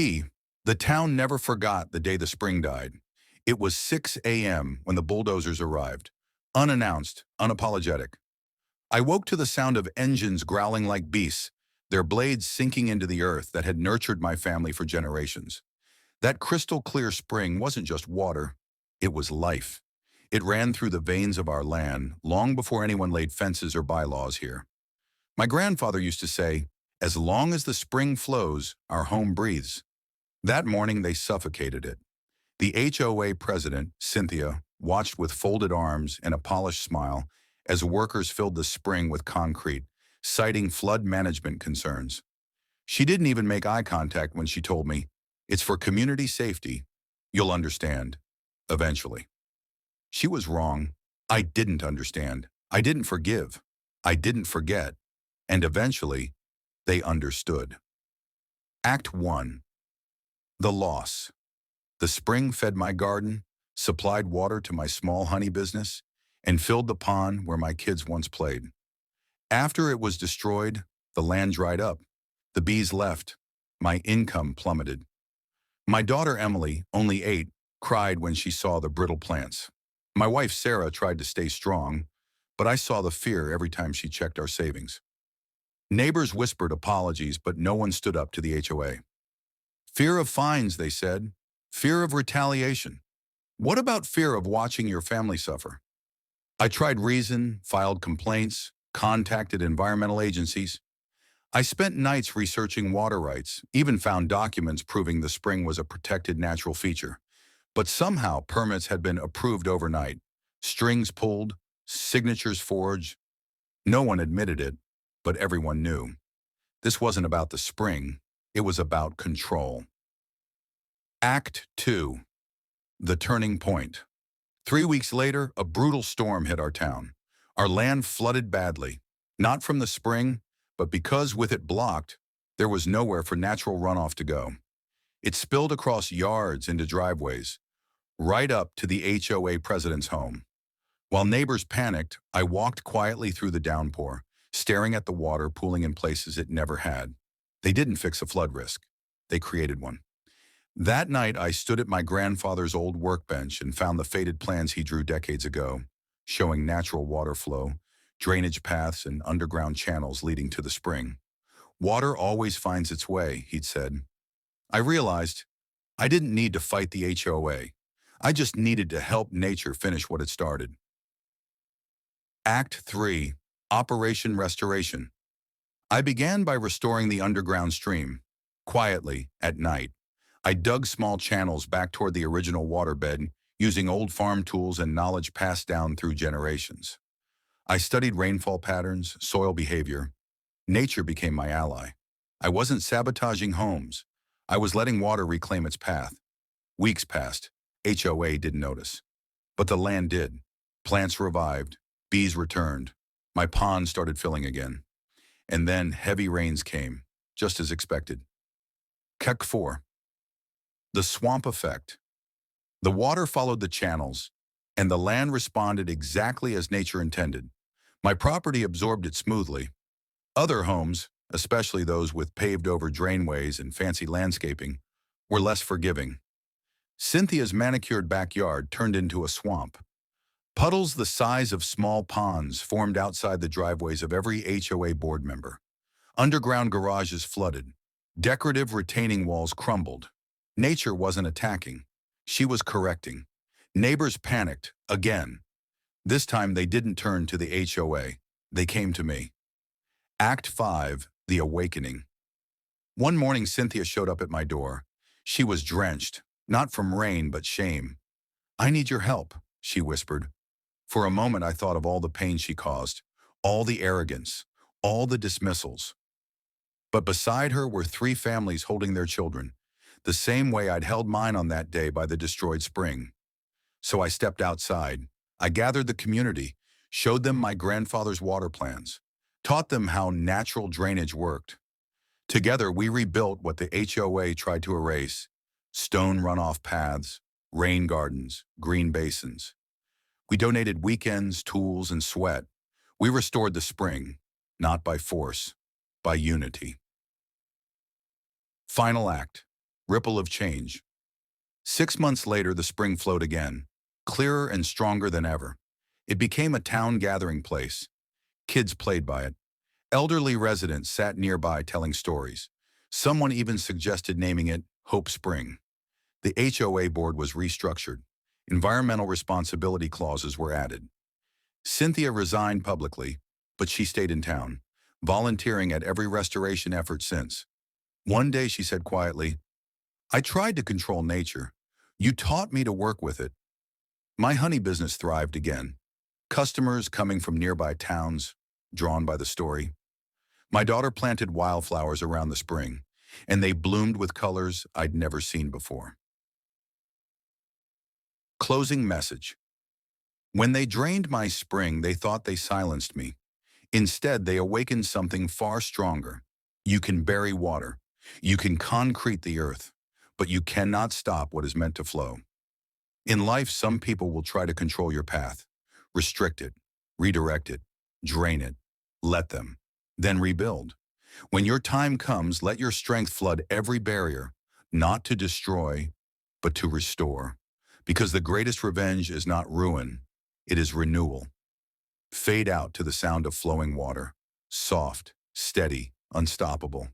P. The town never forgot the day the spring died. It was 6 a.m. when the bulldozers arrived. Unannounced, unapologetic. I woke to the sound of engines growling like beasts, their blades sinking into the earth that had nurtured my family for generations. That crystal clear spring wasn't just water, it was life. It ran through the veins of our land long before anyone laid fences or bylaws here. My grandfather used to say, "As long as the spring flows, our home breathes." That morning they suffocated it. The HOA president, Cynthia, watched with folded arms and a polished smile as workers filled the spring with concrete, citing flood management concerns. She didn't even make eye contact when she told me, "It's for community safety. You'll understand. Eventually." She was wrong. I didn't understand. I didn't forgive. I didn't forget. And eventually, they understood. Act 1. The loss. The spring fed my garden, supplied water to my small honey business, and filled the pond where my kids once played. After it was destroyed, the land dried up. The bees left. My income plummeted. My daughter Emily, only 8, cried when she saw the brittle plants. My wife Sarah tried to stay strong, but I saw the fear every time she checked our savings. Neighbors whispered apologies, but no one stood up to the HOA. Fear of fines, they said. Fear of retaliation. What about fear of watching your family suffer? I tried reason, filed complaints, contacted environmental agencies. I spent nights researching water rights, even found documents proving the spring was a protected natural feature. But somehow permits had been approved overnight. Strings pulled, signatures forged. No one admitted it, but everyone knew. This wasn't about the spring, it was about control. Act 2. The turning point. 3 weeks later, a brutal storm hit our town. Our land flooded badly, not from the spring, but because with it blocked, there was nowhere for natural runoff to go. It spilled across yards into driveways, right up to the HOA president's home. While neighbors panicked, I walked quietly through the downpour, staring at the water pooling in places it never had. They didn't fix a flood risk. They created one. That night, I stood at my grandfather's old workbench and found the faded plans he drew decades ago, showing natural water flow, drainage paths, and underground channels leading to the spring. Water always finds its way, he'd said. I realized I didn't need to fight the HOA. I just needed to help nature finish what it started. Act 3. Operation Restoration. I began by restoring the underground stream. Quietly, at night, I dug small channels back toward the original waterbed using old farm tools and knowledge passed down through generations. I studied rainfall patterns, soil behavior. Nature became my ally. I wasn't sabotaging homes. I was letting water reclaim its path. Weeks passed. HOA didn't notice. But the land did. Plants revived. Bees returned. My pond started filling again. And then heavy rains came, just as expected. Act 4. The swamp effect. The water followed the channels, and the land responded exactly as nature intended. My property absorbed it smoothly. Other homes, especially those with paved-over drainways and fancy landscaping, were less forgiving. Cynthia's manicured backyard turned into a swamp. Puddles the size of small ponds formed outside the driveways of every HOA board member. Underground garages flooded. Decorative retaining walls crumbled. Nature wasn't attacking. She was correcting. Neighbors panicked, again. This time they didn't turn to the HOA. They came to me. Act 5. The Awakening. One morning, Cynthia showed up at my door. She was drenched, not from rain, but shame. "I need your help," she whispered. For a moment, I thought of all the pain she caused, all the arrogance, all the dismissals. But beside her were 3 families holding their children, the same way I'd held mine on that day by the destroyed spring. So I stepped outside. I gathered the community, showed them my grandfather's water plans, taught them how natural drainage worked. Together, we rebuilt what the HOA tried to erase: stone runoff paths, rain gardens, green basins. We donated weekends, tools, and sweat. We restored the spring, not by force, by unity. Final act. Ripple of change. 6 months later, the spring flowed again, clearer and stronger than ever. It became a town gathering place. Kids played by it. Elderly residents sat nearby telling stories. Someone even suggested naming it Hope Spring. The HOA board was restructured. Environmental responsibility clauses were added. Cynthia resigned publicly, but she stayed in town, volunteering at every restoration effort since. One day she said quietly, "I tried to control nature. You taught me to work with it." My honey business thrived again. Customers coming from nearby towns, drawn by the story. My daughter planted wildflowers around the spring, and they bloomed with colors I'd never seen before. Closing message. When they drained my spring, they thought they silenced me. Instead, they awakened something far stronger. You can bury water. You can concrete the earth, but you cannot stop what is meant to flow. In life, some people will try to control your path, restrict it, redirect it, drain it. Let them. Then rebuild. When your time comes, let your strength flood every barrier, not to destroy, but to restore. Because the greatest revenge is not ruin, it is renewal. Fade out to the sound of flowing water. Soft, steady, unstoppable.